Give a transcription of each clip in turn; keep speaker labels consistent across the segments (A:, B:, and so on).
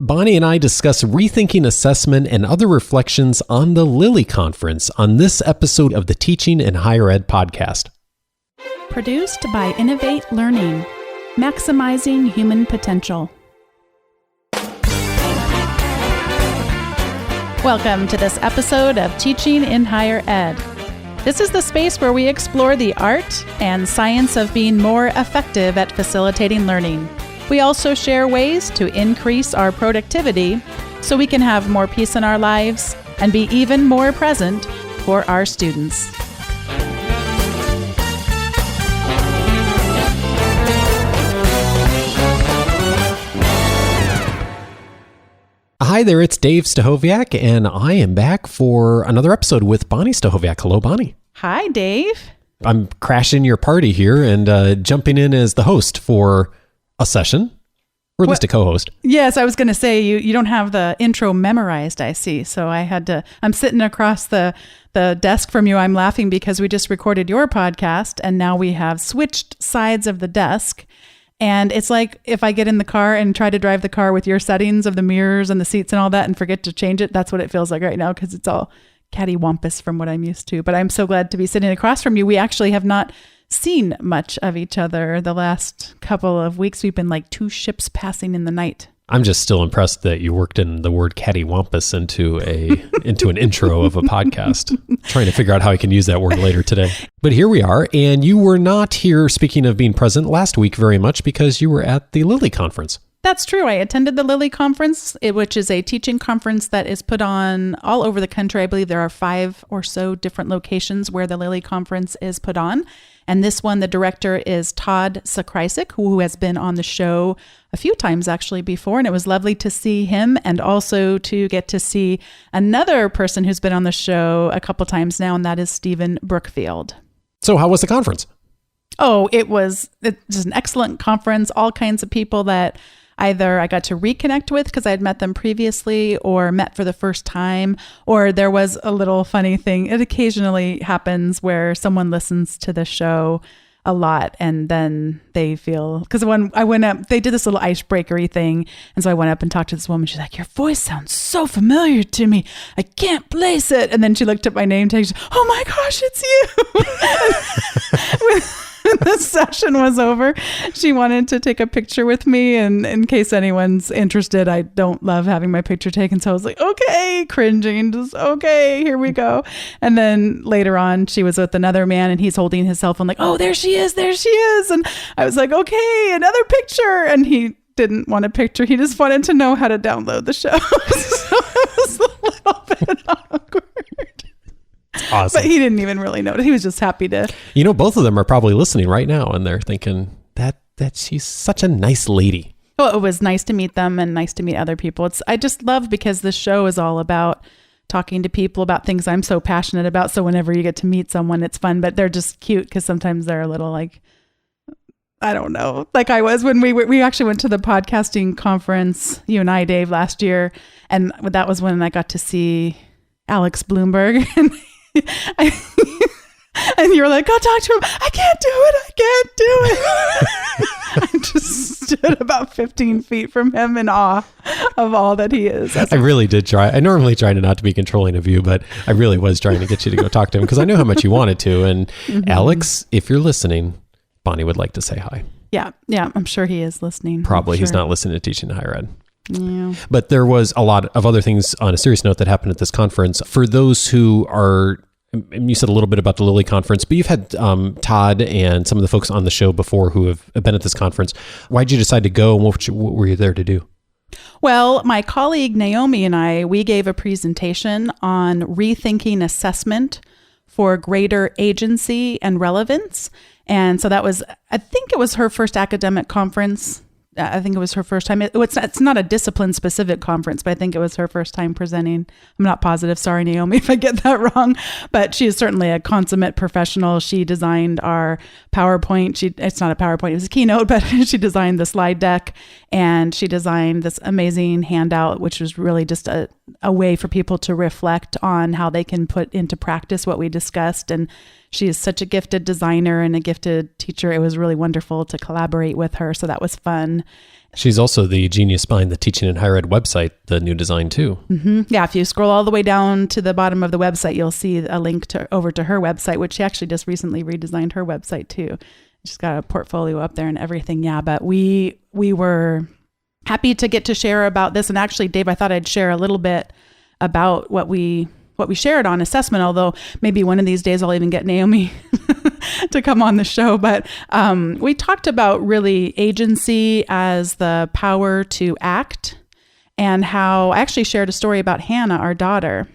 A: Bonni and I discuss rethinking assessment and other reflections on the Lilly Conference on this episode of the Teaching in Higher Ed podcast.
B: Produced by Innovate Learning, maximizing human potential. Welcome to this episode of Teaching in Higher Ed. This is the space where we explore the art and science of being more effective at facilitating learning. We also share ways to increase our productivity so we can have more peace in our lives and be even more present for our students.
A: Hi there, it's Dave Stachowiak, and I am back for another episode with Bonni Stachowiak. Hello, Bonni.
B: Hi, Dave.
A: I'm crashing your party here and jumping in as the host for a session, or at least a co-host.
B: Yes, I was going to say, you don't have the intro memorized, I see. So I'm sitting across the desk from you. I'm laughing because we just recorded your podcast and now we have switched sides of the desk. And it's like if I get in the car and try to drive the car with your settings of the mirrors and the seats and all that and forget to change it, that's what it feels like right now because it's all cattywampus from what I'm used to. But I'm so glad to be sitting across from you. We actually have not seen much of each other the last couple of weeks. We've been like two ships passing in the night.
A: I'm just still impressed that you worked in the word cattywampus into an intro of a podcast. Trying to figure out how I can use that word later today. But here we are, and you were not here, speaking of being present, last week very much because you were at the Lilly Conference.
B: That's true. I attended the Lilly Conference, which is a teaching conference that is put on all over the country. I believe there are 5 or so different locations where the Lilly Conference is put on. And this one, the director is Thia Wolf, who has been on the show a few times actually before. And it was lovely to see him and also to get to see another person who's been on the show a couple times now, and that is Stephen Brookfield.
A: So how was the conference?
B: Oh, it's just an excellent conference. All kinds of people that either I got to reconnect with because I had met them previously or met for the first time, or there was a little funny thing. It occasionally happens where someone listens to the show a lot and then they feel, because when I went up, they did this little icebreakery thing. And so I went up and talked to this woman. She's like, your voice sounds so familiar to me. I can't place it. And then she looked at my name tag. She's, oh my gosh, it's you. When the session was over, she wanted to take a picture with me. And in case anyone's interested, I don't love having my picture taken. So I was like, okay, cringing, just okay, here we go. And then later on, she was with another man and he's holding his cell phone like, oh, there she is. And I was like, okay, another picture. And he didn't want a picture. He just wanted to know how to download the show. So it was a little bit awkward.
A: Awesome.
B: But he didn't even really notice. He was just happy to.
A: You know, both of them are probably listening right now and they're thinking that she's such a nice lady.
B: Well, it was nice to meet them and nice to meet other people. I just love because this show is all about talking to people about things I'm so passionate about. So whenever you get to meet someone, it's fun, but they're just cute because sometimes they're a little like, I don't know, like I was when we actually went to the podcasting conference, you and I, Dave, last year. And that was when I got to see Alex Bloomberg and you were like, go talk to him. I can't do it. I just stood about 15 feet from him in awe of all that he is.
A: I really did try. I normally try not to be controlling of you, but I really was trying to get you to go talk to him because I knew how much you wanted to. And Alex, if you're listening, Bonni would like to say hi.
B: Yeah, I'm sure he is listening.
A: Probably. He's not listening to Teaching in Higher Ed. Yeah. But there was a lot of other things on a serious note that happened at this conference. For those who are, you said a little bit about the Lilly Conference, but you've had Todd and some of the folks on the show before who have been at this conference. Why'd you decide to go and what were you there to do?
B: Well, my colleague Naomi and we gave a presentation on rethinking assessment for greater agency and relevance. And so I think it was her first academic conference I think it was her first time. It's not a discipline-specific conference, but I think it was her first time presenting. I'm not positive. Sorry, Naomi, if I get that wrong. But she is certainly a consummate professional. She designed our PowerPoint. It's not a PowerPoint. It was a keynote, but she designed the slide deck, and she designed this amazing handout, which was really just a way for people to reflect on how they can put into practice what we discussed. And she is such a gifted designer and a gifted teacher. It was really wonderful to collaborate with her. So that was fun.
A: She's also the genius behind the Teaching in Higher Ed website, the new design too.
B: Mm-hmm. Yeah, if you scroll all the way down to the bottom of the website, you'll see a link over to her website, which she actually just recently redesigned her website too. She's got a portfolio up there and everything. Yeah, but we were happy to get to share about this. And actually, Dave, I thought I'd share a little bit about what we shared on assessment, although maybe one of these days I'll even get Naomi to come on the show. But we talked about really agency as the power to act, and how I actually shared a story about Hannah, our daughter.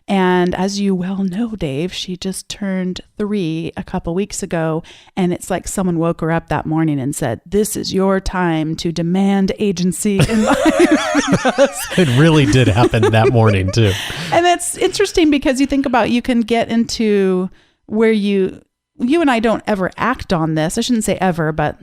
B: And as you well know, Dave, she just turned 3 a couple weeks ago. And it's like someone woke her up that morning and said, "This is your time to demand agency in life."
A: It really did happen that morning too.
B: And it's interesting because you think about, you can get into where you and I don't ever act on this. I shouldn't say ever, but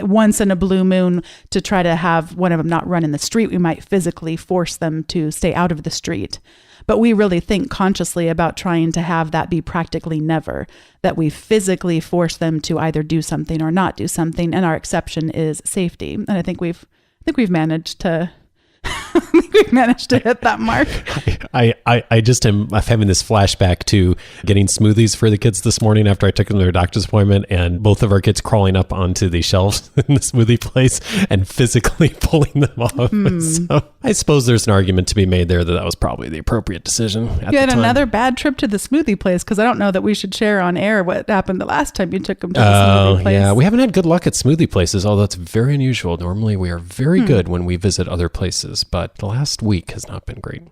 B: once in a blue moon, to try to have one of them not run in the street, we might physically force them to stay out of the street. But we really think consciously about trying to have that be practically never, that we physically force them to either do something or not do something. And our exception is safety. And I think we've managed to hit that mark.
A: I just am having this flashback to getting smoothies for the kids this morning after I took them to their doctor's appointment, and both of our kids crawling up onto the shelves in the smoothie place and physically pulling them off. So I suppose there's an argument to be made there that was probably the appropriate decision at the time.
B: You had another bad trip to the smoothie place, because I don't know that we should share on air what happened the last time you took them to the smoothie place.
A: Yeah, we haven't had good luck at smoothie places, although it's very unusual. Normally we are very good when we visit other places, but the last week has not been great.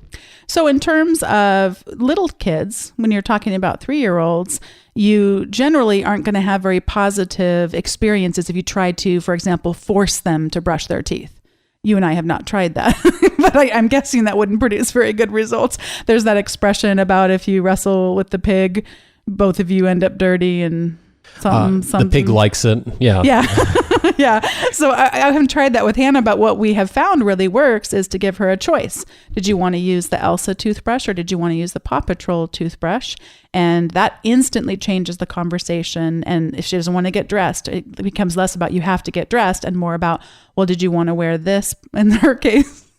B: So in terms of little kids, when you're talking about 3-year-olds, you generally aren't going to have very positive experiences if you try to, for example, force them to brush their teeth. You and I have not tried that, but I'm guessing that wouldn't produce very good results. There's that expression about if you wrestle with the pig, both of you end up dirty, and something.
A: The pig likes it. Yeah.
B: Yeah. Yeah. So I haven't tried that with Hannah, but what we have found really works is to give her a choice. Did you want to use the Elsa toothbrush, or did you want to use the Paw Patrol toothbrush? And that instantly changes the conversation. And if she doesn't want to get dressed, it becomes less about you have to get dressed and more about, well, did you want to wear this, in her case,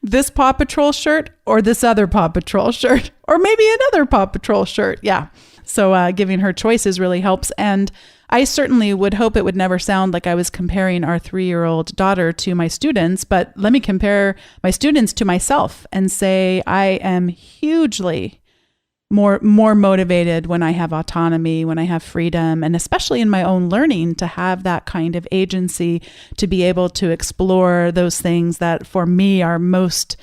B: this Paw Patrol shirt, or this other Paw Patrol shirt, or maybe another Paw Patrol shirt? Yeah. So giving her choices really helps. And I certainly would hope it would never sound like I was comparing our 3-year-old daughter to my students, but let me compare my students to myself and say I am hugely more motivated when I have autonomy, when I have freedom, and especially in my own learning, to have that kind of agency, to be able to explore those things that for me are most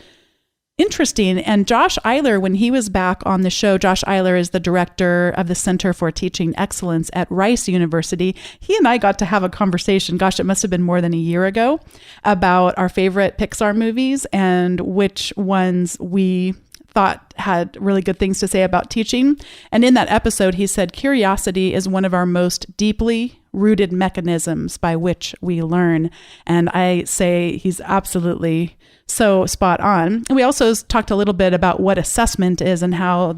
B: interesting. And Josh Eyler, when he was back on the show, Josh Eyler is the director of the Center for Teaching Excellence at Rice University. He and I got to have a conversation, gosh, it must have been more than a year ago, about our favorite Pixar movies and which ones we thought had really good things to say about teaching. And in that episode, he said, curiosity is one of our most deeply rooted mechanisms by which we learn. And I say he's absolutely so spot on. We also talked a little bit about what assessment is and how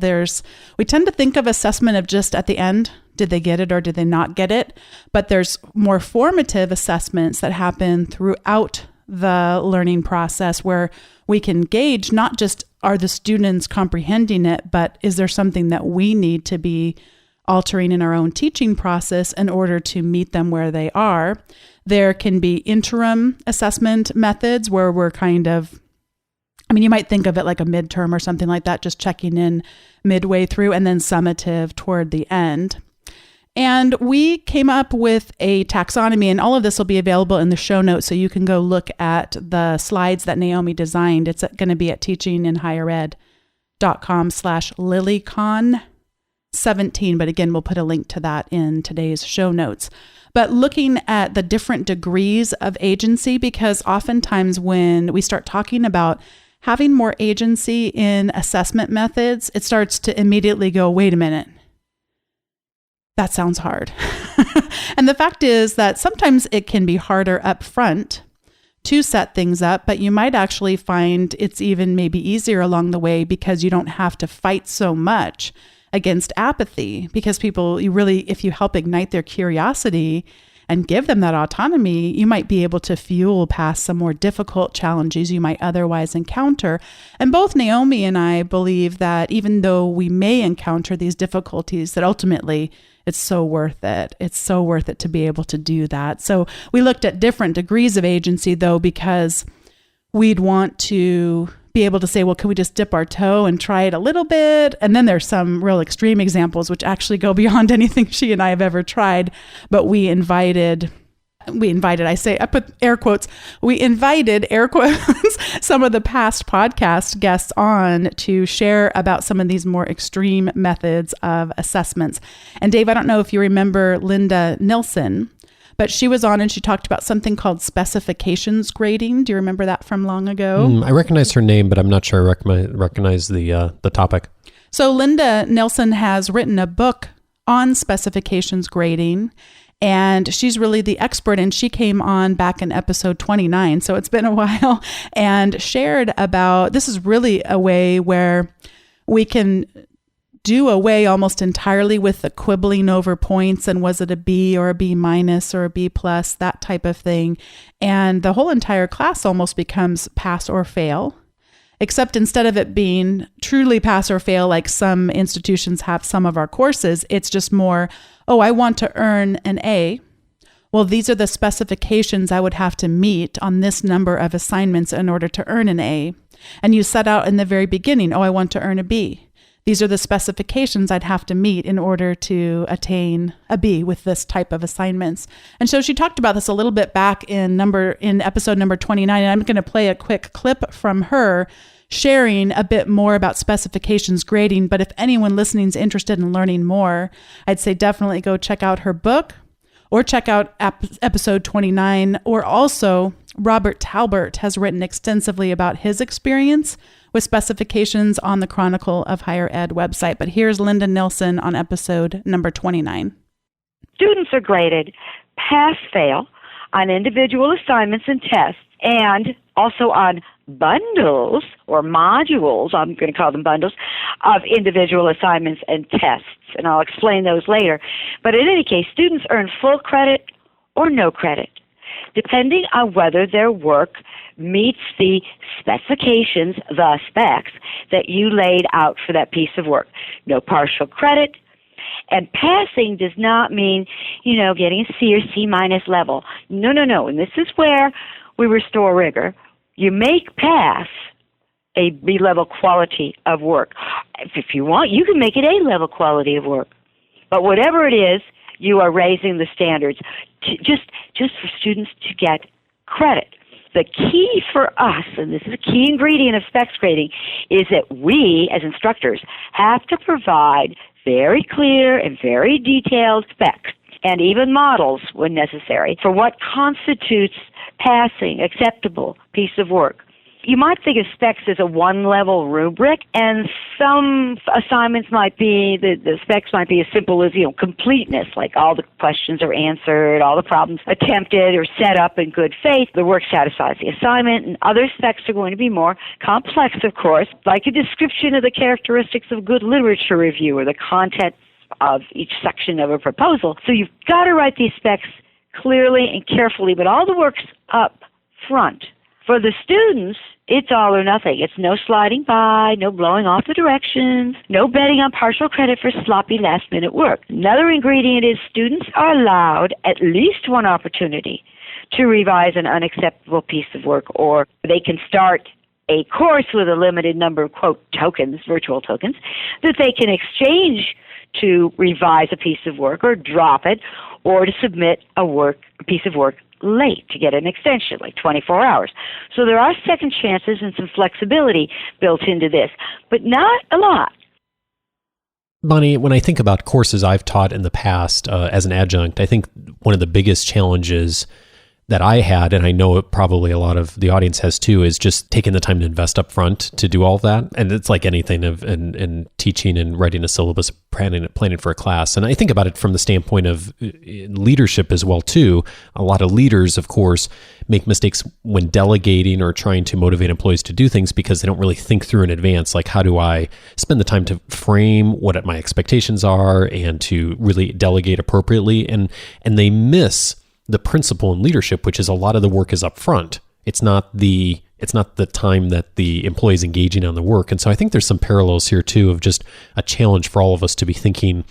B: we tend to think of assessment of just at the end, did they get it or did they not get it? But there's more formative assessments that happen throughout the learning process where we can gauge not just are the students comprehending it, but is there something that we need to be altering in our own teaching process in order to meet them where they are. There can be interim assessment methods where we're you might think of it like a midterm or something like that, just checking in midway through, and then summative toward the end. And we came up with a taxonomy, and all of this will be available in the show notes, so you can go look at the slides that Naomi designed. It's going to be at teachinginhighered.com/LillyCon17, but again, we'll put a link to that in today's show notes. But looking at the different degrees of agency, because oftentimes when we start talking about having more agency in assessment methods, it starts to immediately go, wait a minute, that sounds hard. And the fact is that sometimes it can be harder up front to set things up, but you might actually find it's even maybe easier along the way because you don't have to fight so much against apathy, because people, if you help ignite their curiosity and give them that autonomy, you might be able to fuel past some more difficult challenges you might otherwise encounter. And both Naomi and I believe that even though we may encounter these difficulties, that ultimately it's so worth it. It's so worth it to be able to do that. So we looked at different degrees of agency, though, because we'd want to be able to say, well, can we just dip our toe and try it a little bit? And then there's some real extreme examples which actually go beyond anything she and I have ever tried. But we invited, I put air quotes, some of the past podcast guests on to share about some of these more extreme methods of assessments. And Dave, I don't know if you remember Linda Nilsson, but she was on and she talked about something called specifications grading. Do you remember that from long ago?
A: I recognize her name, but I'm not sure I recognize the topic.
B: So Linda Nilsson has written a book on specifications grading, and she's really the expert. And she came on back in episode 29, so it's been a while, and shared about, this is really a way where we can do away almost entirely with the quibbling over points and was it a B or a B minus or a B plus, that type of thing. And the whole entire class almost becomes pass or fail, except instead of it being truly pass or fail, like some institutions have some of our courses, it's just more, oh, I want to earn an A. Well, these are the specifications I would have to meet on this number of assignments in order to earn an A. And you set out in the very beginning, oh, I want to earn a B. These are the specifications I'd have to meet in order to attain a B with this type of assignments. And so she talked about this a little bit back in episode number 29, and I'm going to play a quick clip from her sharing a bit more about specifications grading. But if anyone listening is interested in learning more, I'd say definitely go check out her book or check out episode 29. Or also, Robert Talbert has written extensively about his experience with specifications on the Chronicle of Higher Ed website. But here's Linda Nilsson on episode number 29.
C: Students are graded pass-fail on individual assignments and tests, and also on bundles or modules, I'm going to call them bundles, of individual assignments and tests. And I'll explain those later. But in any case, students earn full credit or no credit, depending on whether their work meets the specifications, the specs, that you laid out for that piece of work. No partial credit. And passing does not mean, getting a C or C minus level. No. And this is where we restore rigor. You make pass a B-level quality of work. If you want, you can make it A-level quality of work. But whatever it is, you are raising the standards just for students to get credit. The key for us, and this is a key ingredient of specs grading, is that we, as instructors, have to provide very clear and very detailed specs, and even models when necessary, for what constitutes passing acceptable piece of work. You might think of specs as a one-level rubric, and some assignments might be, the specs might be as simple as, completeness, like all the questions are answered, all the problems attempted or set up in good faith, the work satisfies the assignment, and other specs are going to be more complex, of course, like a description of the characteristics of good literature review or the content of each section of a proposal. So you've got to write these specs clearly and carefully, but all the work's up front. For the students, it's all or nothing. It's no sliding by, no blowing off the directions, no betting on partial credit for sloppy last-minute work. Another ingredient is students are allowed at least one opportunity to revise an unacceptable piece of work, or they can start a course with a limited number of, quote, tokens, virtual tokens, that they can exchange to revise a piece of work or drop it, or to submit a piece of work late to get an extension, like 24 hours. So there are second chances and some flexibility built into this, but not a lot.
A: Bonni, when I think about courses I've taught in the past as an adjunct, I think one of the biggest challenges that I had, and I know probably a lot of the audience has too, is just taking the time to invest up front to do all of that. And it's like anything in teaching and writing a syllabus, planning for a class. And I think about it from the standpoint of leadership as well too. A lot of leaders, of course, make mistakes when delegating or trying to motivate employees to do things because they don't really think through in advance. Like, how do I spend the time to frame what my expectations are and to really delegate appropriately? And they miss the principal in leadership, which is a lot of the work is up front. It's not the time that the employee is engaging on the work. And so I think there's some parallels here too of just a challenge for all of us to be thinking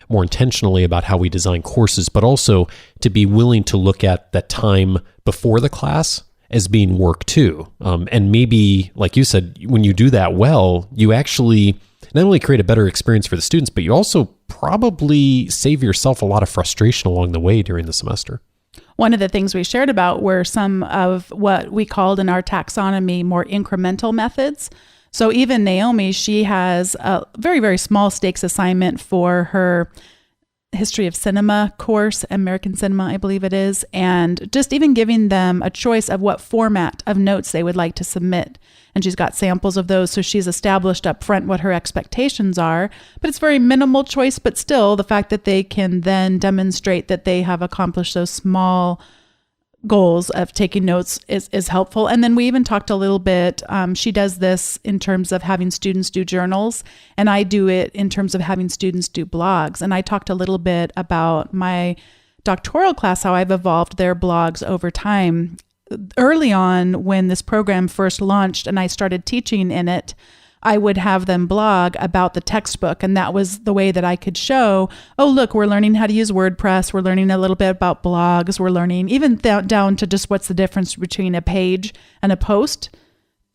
A: more intentionally about how we design courses, but also to be willing to look at that time before the class as being work too. And maybe, like you said, when you do that well, you actually not only create a better experience for the students, but you also probably save yourself a lot of frustration along the way during the semester.
B: One of the things we shared about were some of what we called in our taxonomy more incremental methods. So even Naomi, she has a very, very small stakes assignment for her history of cinema course, American cinema, I believe it is, and just even giving them a choice of what format of notes they would like to submit. And she's got samples of those, so she's established up front what her expectations are, but it's very minimal choice, but still the fact that they can then demonstrate that they have accomplished those small goals of taking notes is helpful. And then we even talked a little bit, she does this in terms of having students do journals, and I do it in terms of having students do blogs. And I talked a little bit about my doctoral class, how I've evolved their blogs over time. Early on, when this program first launched and I started teaching in it, I would have them blog about the textbook. And that was the way that I could show, oh, look, we're learning how to use WordPress. We're learning a little bit about blogs. We're learning even down to just what's the difference between a page and a post.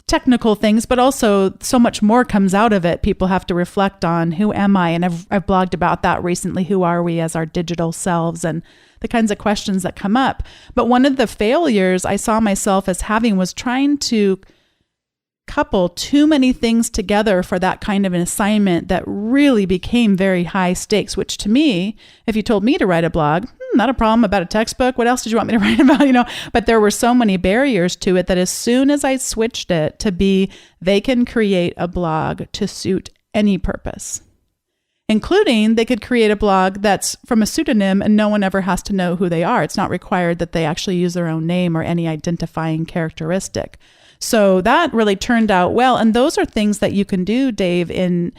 B: Technical things, but also so much more comes out of it. People have to reflect on, who am I? And I've blogged about that recently. Who are we as our digital selves? And the kinds of questions that come up. But one of the failures I saw myself as having was trying to couple too many things together for that kind of an assignment that really became very high stakes, which to me, if you told me to write a blog, not a problem, about a textbook, what else did you want me to write about, but there were so many barriers to it that as soon as I switched it to be, they can create a blog to suit any purpose, including they could create a blog that's from a pseudonym and no one ever has to know who they are. It's not required that they actually use their own name or any identifying characteristic. So that really turned out well. And those are things that you can do, Dave, in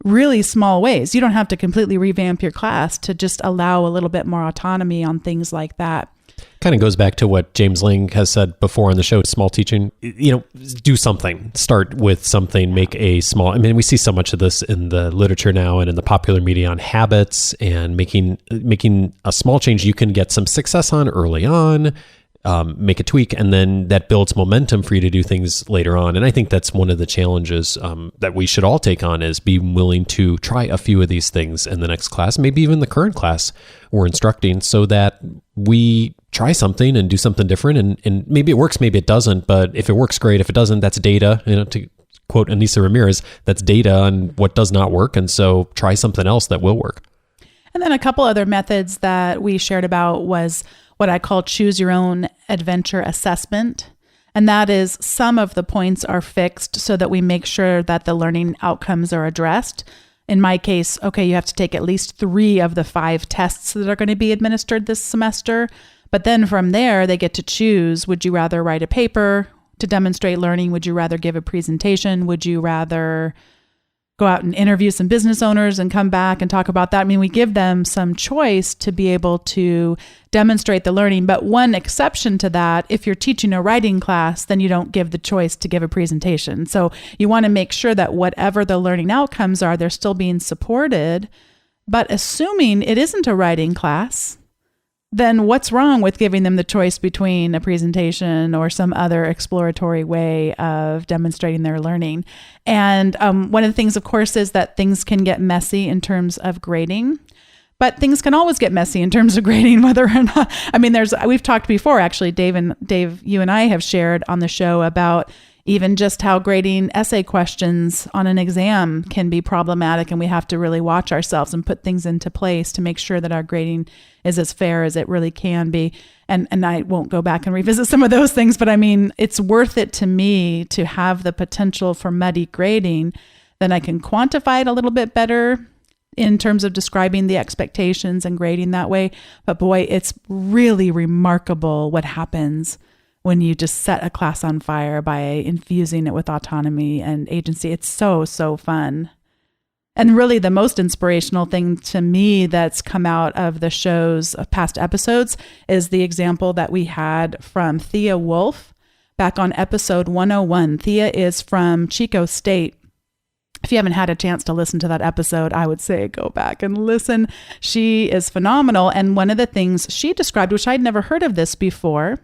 B: really small ways. You don't have to completely revamp your class to just allow a little bit more autonomy on things like that.
A: Kind of goes back to what James Ling has said before on the show, small teaching. Do something. Start with something, make a small, we see so much of this in the literature now and in the popular media on habits and making a small change you can get some success on early on. Make a tweak, and then that builds momentum for you to do things later on. And I think that's one of the challenges that we should all take on, is be willing to try a few of these things in the next class, maybe even the current class we're instructing, so that we try something and do something different. And maybe it works, maybe it doesn't, but if it works, great. If it doesn't, that's data. To quote Anissa Ramirez, that's data on what does not work. And so try something else that will work.
B: And then a couple other methods that we shared about was what I call choose your own adventure assessment. And that is, some of the points are fixed so that we make sure that the learning outcomes are addressed. In my case, okay, you have to take at least 3 of the 5 tests that are going to be administered this semester. But then from there, they get to choose, would you rather write a paper to demonstrate learning? Would you rather give a presentation? Would you rather go out and interview some business owners and come back and talk about that? We give them some choice to be able to demonstrate the learning. But one exception to that, if you're teaching a writing class, then you don't give the choice to give a presentation. So you want to make sure that whatever the learning outcomes are, they're still being supported. But assuming it isn't a writing class, then what's wrong with giving them the choice between a presentation or some other exploratory way of demonstrating their learning? And one of the things, of course, is that things can get messy in terms of grading, but things can always get messy in terms of grading, whether or not, we've talked before, actually, Dave, you and I have shared on the show about even just how grading essay questions on an exam can be problematic, and we have to really watch ourselves and put things into place to make sure that our grading is as fair as it really can be. And I won't go back and revisit some of those things, but it's worth it to me to have the potential for muddy grading. Then I can quantify it a little bit better in terms of describing the expectations and grading that way. But boy, it's really remarkable what happens when you just set a class on fire by infusing it with autonomy and agency. It's so, so fun. And really the most inspirational thing to me that's come out of the show's past episodes is the example that we had from Thia Wolf back on episode 101. Thia is from Chico State. If you haven't had a chance to listen to that episode, I would say go back and listen. She is phenomenal. And one of the things she described, which I'd never heard of this before,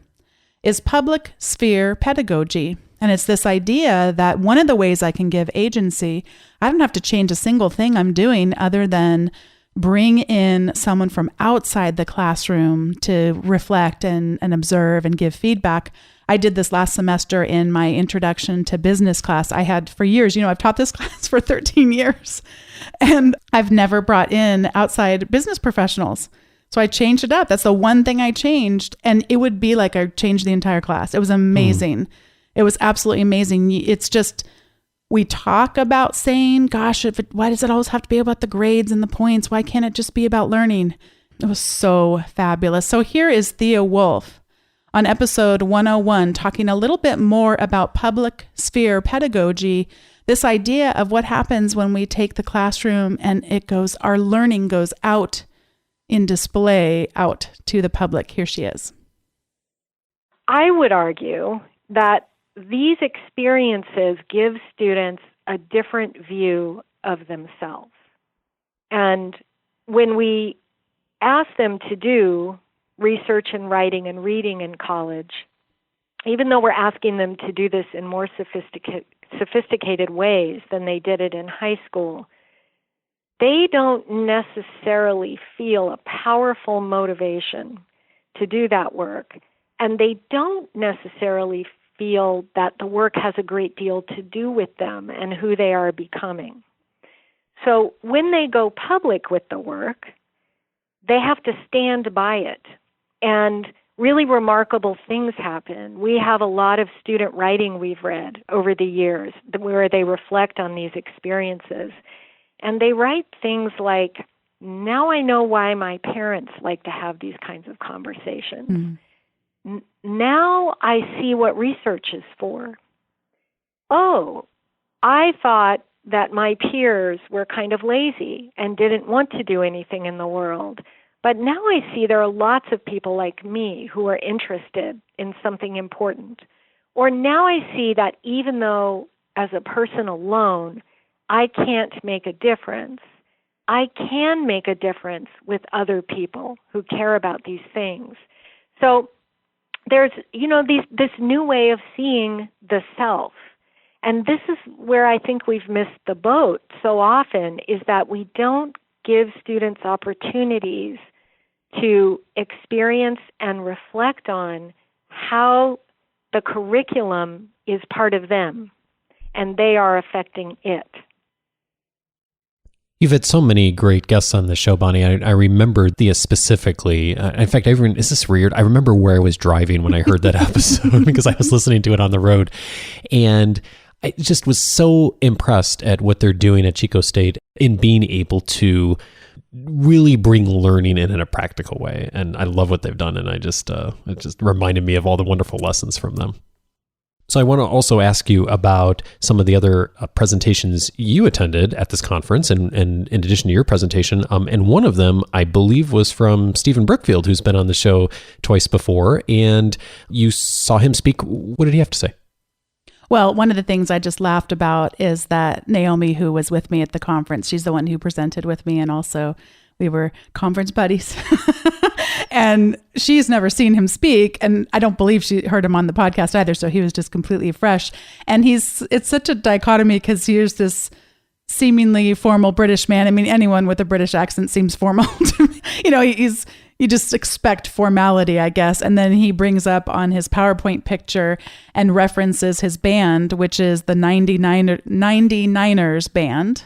B: is public sphere pedagogy. And it's this idea that one of the ways I can give agency, I don't have to change a single thing I'm doing other than bring in someone from outside the classroom to reflect and observe and give feedback. I did this last semester in my introduction to business class. I had for years, I've taught this class for 13 years, and I've never brought in outside business professionals. So I changed it up. That's the one thing I changed. And it would be like I changed the entire class. It was amazing. It was absolutely amazing. It's just, we talk about saying, gosh, why does it always have to be about the grades and the points? Why can't it just be about learning? It was so fabulous. So here is Thia Wolf on episode 101, talking a little bit more about public sphere pedagogy, this idea of what happens when we take the classroom and our learning goes out in display, out to the public. Here she is.
D: I would argue that these experiences give students a different view of themselves. And when we ask them to do research and writing and reading in college, even though we're asking them to do this in more sophisticated ways than they did it in high school, they don't necessarily feel a powerful motivation to do that work, and they don't necessarily feel that the work has a great deal to do with them and who they are becoming. So when they go public with the work, they have to stand by it. And really remarkable things happen. We have a lot of student writing we've read over the years where they reflect on these experiences. And they write things like, now I know why my parents like to have these kinds of conversations. Mm. Now I see what research is for. Oh, I thought that my peers were kind of lazy and didn't want to do anything in the world. But now I see there are lots of people like me who are interested in something important. Or now I see that even though as a person alone, I can't make a difference, I can make a difference with other people who care about these things. So there's, this new way of seeing the self. And this is where I think we've missed the boat so often, is that we don't give students opportunities to experience and reflect on how the curriculum is part of them and they are affecting it.
A: You've had so many great guests on the show, Bonni. I remember Thia specifically. In fact, is this weird? I remember where I was driving when I heard that episode because I was listening to it on the road. And I just was so impressed at what they're doing at Chico State in being able to really bring learning in a practical way. And I love what they've done. And it just reminded me of all the wonderful lessons from them. So I want to also ask you about some of the other presentations you attended at this conference, and in addition to your presentation. And one of them, I believe, was from Stephen Brookfield, who's been on the show twice before. And you saw him speak. What did he have to say?
B: Well, one of the things I just laughed about is that Naomi, who was with me at the conference, she's the one who presented with me, and also we were conference buddies. And she's never seen him speak, and I don't believe she heard him on the podcast either, so he was just completely fresh. And it's such a dichotomy because here's this seemingly formal British man. I mean, anyone with a British accent seems formal to me. You just expect formality, I guess. And then he brings up on his PowerPoint picture and references his band, which is the 99ers band.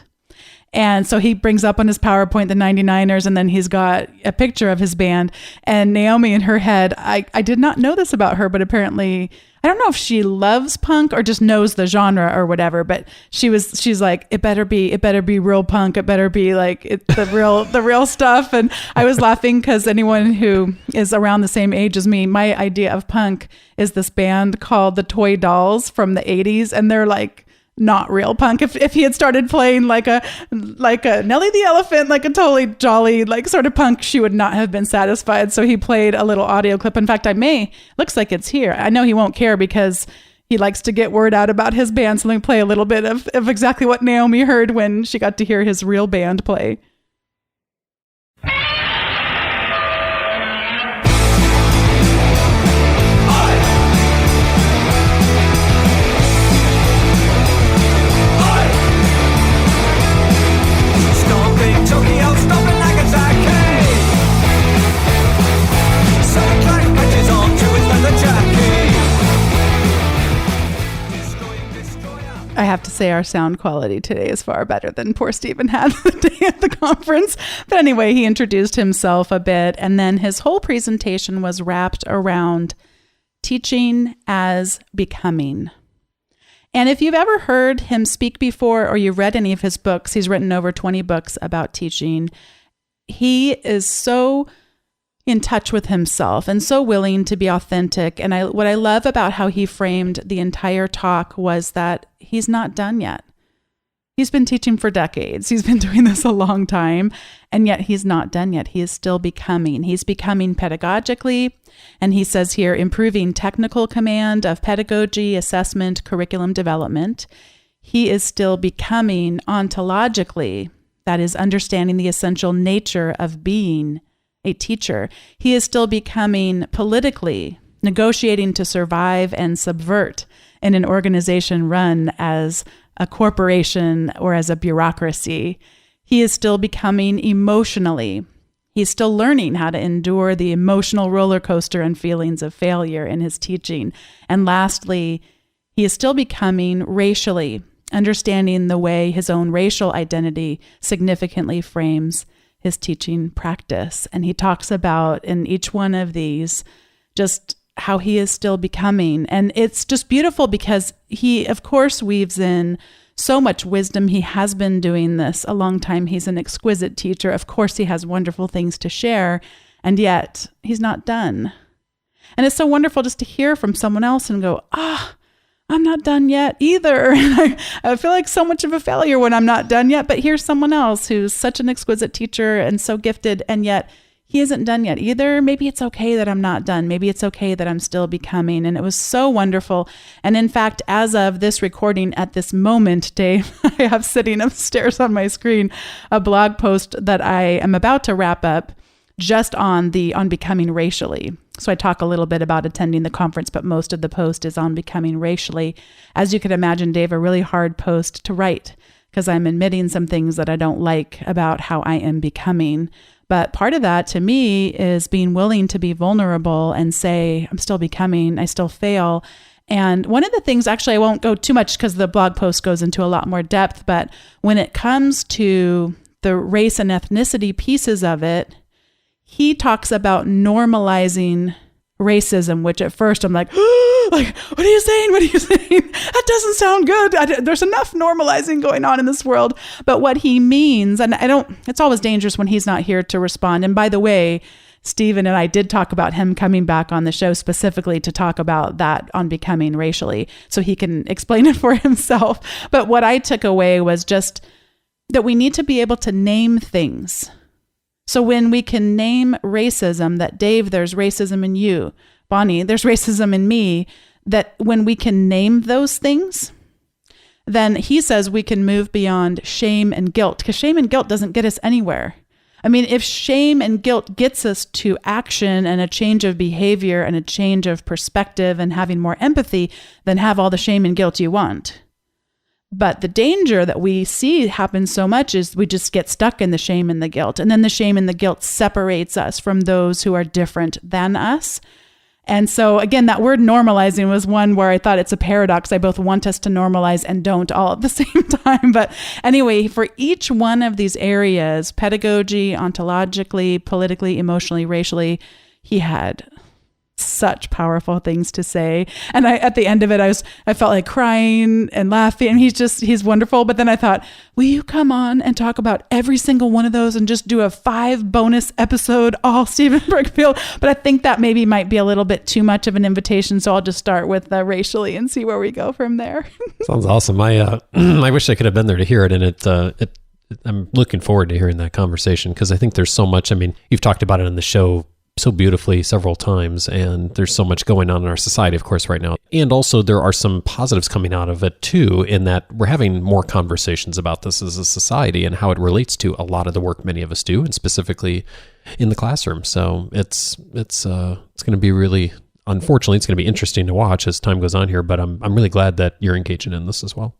B: And so he brings up on his PowerPoint the 99ers, and then he's got a picture of his band. And Naomi, in her head, I did not know this about her, but apparently, I don't know if she loves punk or just knows the genre or whatever, but she's like, it better be real punk. It better be like the real stuff. And I was laughing because anyone who is around the same age as me, my idea of punk is this band called the Toy Dolls from the 80s. And they're like not real punk. If he had started playing like a Nelly the Elephant, like a totally jolly, like sort of punk, she would not have been satisfied. So he played a little audio clip. In fact, looks like it's here. I know he won't care because he likes to get word out about his band. So let me play a little bit of exactly what Naomi heard when she got to hear his real band play. I have to say our sound quality today is far better than poor Stephen had the day at the conference. But anyway, he introduced himself a bit, and then his whole presentation was wrapped around teaching as becoming. And if you've ever heard him speak before or you've read any of his books, he's written over 20 books about teaching. He is so in touch with himself and so willing to be authentic. And what I love about how he framed the entire talk was that he's not done yet. He's been teaching for decades. He's been doing this a long time, and yet he's not done yet. He is still becoming. He's becoming pedagogically, and he says here, improving technical command of pedagogy, assessment, curriculum development. He is still becoming ontologically, that is, understanding the essential nature of being a teacher. He is still becoming politically, negotiating to survive and subvert in an organization run as a corporation or as a bureaucracy. He is still becoming emotionally. He's still learning how to endure the emotional roller coaster and feelings of failure in his teaching. And lastly, he is still becoming racially, understanding the way his own racial identity significantly frames his teaching practice. And he talks about in each one of these just how he is still becoming. And it's just beautiful because he, of course, weaves in so much wisdom. He has been doing this a long time. He's an exquisite teacher. Of course, he has wonderful things to share, and yet he's not done. And it's so wonderful just to hear from someone else and go, I'm not done yet either. And I feel like so much of a failure when I'm not done yet. But here's someone else who's such an exquisite teacher and so gifted, and yet he isn't done yet either. Maybe it's okay that I'm not done. Maybe it's okay that I'm still becoming. And it was so wonderful. And in fact, as of this recording at this moment, Dave, I have sitting upstairs on my screen a blog post that I am about to wrap up just on becoming racially. So I talk a little bit about attending the conference, but most of the post is on becoming racially. As you can imagine, Dave, a really hard post to write because I'm admitting some things that I don't like about how I am becoming. But part of that to me is being willing to be vulnerable and say, I'm still becoming, I still fail. And one of the things, actually, I won't go too much because the blog post goes into a lot more depth, but when it comes to the race and ethnicity pieces of it, he talks about normalizing racism, which at first I'm like, what are you saying? What are you saying? That doesn't sound good. There's enough normalizing going on in this world. But what he means, and it's always dangerous when he's not here to respond. And by the way, Stephen and I did talk about him coming back on the show specifically to talk about that on becoming racially, so he can explain it for himself. But what I took away was just that we need to be able to name things. So when we can name racism, that Dave, there's racism in you, Bonni, there's racism in me, that when we can name those things, then he says we can move beyond shame and guilt, because shame and guilt doesn't get us anywhere. I mean, if shame and guilt gets us to action and a change of behavior and a change of perspective and having more empathy, then have all the shame and guilt you want. But the danger that we see happen so much is we just get stuck in the shame and the guilt. And then the shame and the guilt separates us from those who are different than us. And so again, that word normalizing was one where I thought it's a paradox. I both want us to normalize and don't all at the same time. But anyway, for each one of these areas, pedagogy, ontologically, politically, emotionally, racially, he had such powerful things to say. And at the end of it, I felt like crying and laughing. And he's wonderful. But then I thought, will you come on and talk about every single one of those and just do a 5 bonus episode, all Stephen Brookfield? But I think that maybe might be a little bit too much of an invitation. So I'll just start with racially and see where we go from there.
A: Sounds awesome. I wish I could have been there to hear it. And I'm looking forward to hearing that conversation, because I think there's so much. I mean, you've talked about it on the show so beautifully several times, and there's so much going on in our society, of course, right now. And also there are some positives coming out of it too, in that we're having more conversations about this as a society and how it relates to a lot of the work many of us do, and specifically in the classroom. So it's going to be really, unfortunately, it's going to be interesting to watch as time goes on here, but I'm really glad that you're engaging in this as well.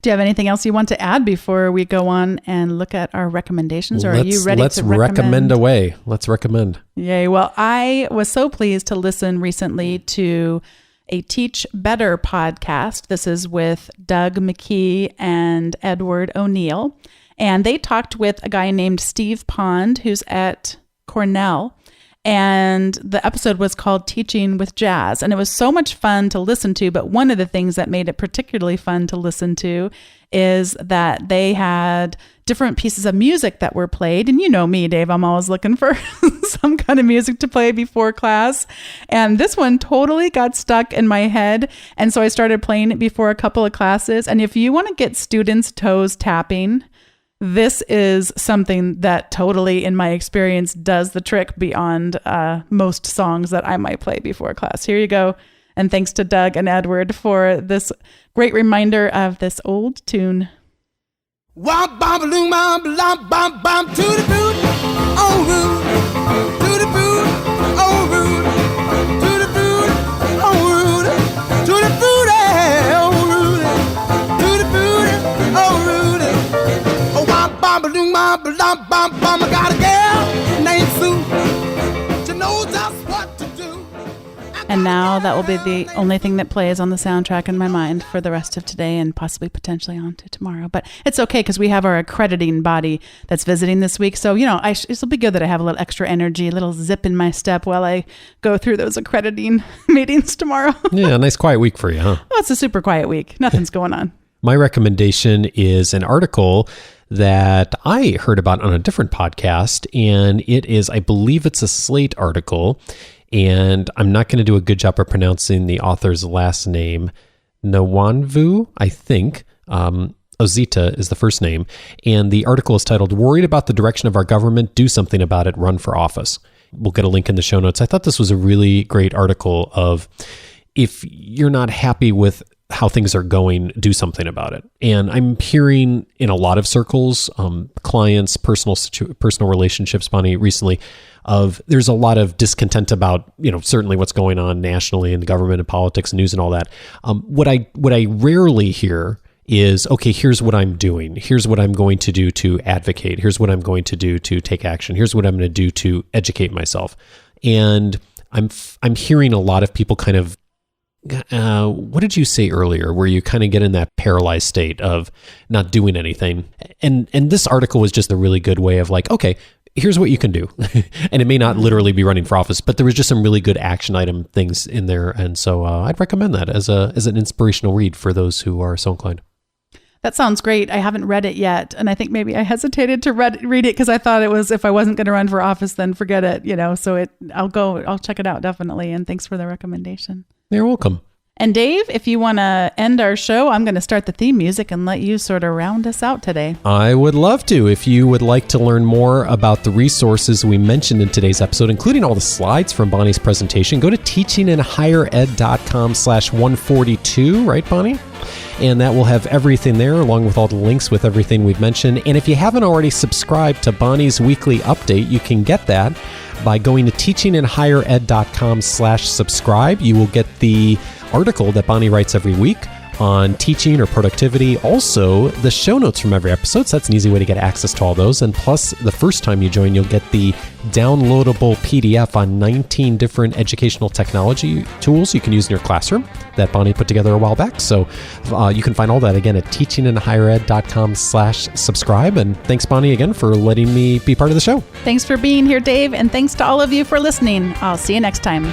B: Do you have anything else you want to add before we go on and look at our recommendations? Or are you ready to recommend
A: away? Let's recommend.
B: Yay. Well, I was so pleased to listen recently to a Teach Better podcast. This is with Doug McKee and Edward O'Neill. And they talked with a guy named Steve Pond, who's at Cornell. And the episode was called Teaching with Jazz. And it was so much fun to listen to. But one of the things that made it particularly fun to listen to is that they had different pieces of music that were played. And you know me, Dave, I'm always looking for some kind of music to play before class. And this one totally got stuck in my head. And so I started playing it before a couple of classes. And if you want to get students' toes tapping, this is something that totally, in my experience, does the trick beyond most songs that I might play before class. Here you go. And thanks to Doug and Edward for this great reminder of this old tune.
E: Womp bom balloon bom bom bom bom to the boot, oh root, to the boot, oh root, to the boot, oh root, to the boot, oh root, to the boot, oh root. Oh womp bom balloon bom bom bom bom. I got a girl named Sue. She knows just what to do.
B: And now that will be the only thing that plays on the soundtrack in my mind for the rest of today and possibly potentially on to tomorrow. But it's okay because we have our accrediting body that's visiting this week. So, it'll be good that I have a little extra energy, a little zip in my step while I go through those accrediting meetings tomorrow.
A: Yeah, a nice quiet week for you, huh?
B: Well, it's a super quiet week. Nothing's going on.
A: My recommendation is an article that I heard about on a different podcast. And it is, I believe it's a Slate article. And I'm not going to do a good job of pronouncing the author's last name. Nwanvu, I think. Ozita is the first name. And the article is titled, "Worried About the Direction of Our Government? Do Something About It. Run for Office." We'll get a link in the show notes. I thought this was a really great article of, if you're not happy with how things are going, do something about it. And I'm hearing in a lot of circles, clients, personal relationships, Bonni, recently, there's a lot of discontent about, certainly what's going on nationally in the government and politics, news and all that. What I rarely hear is, okay, here's what I'm doing. Here's what I'm going to do to advocate. Here's what I'm going to do to take action. Here's what I'm going to do to educate myself. And I'm hearing a lot of people kind of, what did you say earlier, where you kind of get in that paralyzed state of not doing anything? And this article was just a really good way of like, okay, here's what you can do. And it may not literally be running for office, but there was just some really good action item things in there. And so I'd recommend that as an inspirational read for those who are so inclined.
B: That sounds great. I haven't read it yet. And I think maybe I hesitated to read it because I thought it was, if I wasn't going to run for office, then forget it, so I'll check it out definitely. And thanks for the recommendation.
A: You're welcome.
B: And Dave, if you want to end our show, I'm going to start the theme music and let you sort of round us out today.
A: I would love to. If you would like to learn more about the resources we mentioned in today's episode, including all the slides from Bonnie's presentation, go to teachinginhighered.com/142, right, Bonni? And that will have everything there, along with all the links with everything we've mentioned. And if you haven't already subscribed to Bonnie's weekly update, you can get that by going to teachinginhighered.com/subscribe. You will get the article that Bonni writes every week on teaching or productivity. Also, the show notes from every episode. So that's an easy way to get access to all those. And plus, the first time you join, you'll get the downloadable PDF on 19 different educational technology tools you can use in your classroom that Bonni put together a while back. So you can find all that again at teachinginhighered.com/subscribe. And thanks, Bonni, again for letting me be part of the show.
B: Thanks for being here, Dave. And thanks to all of you for listening. I'll see you next time.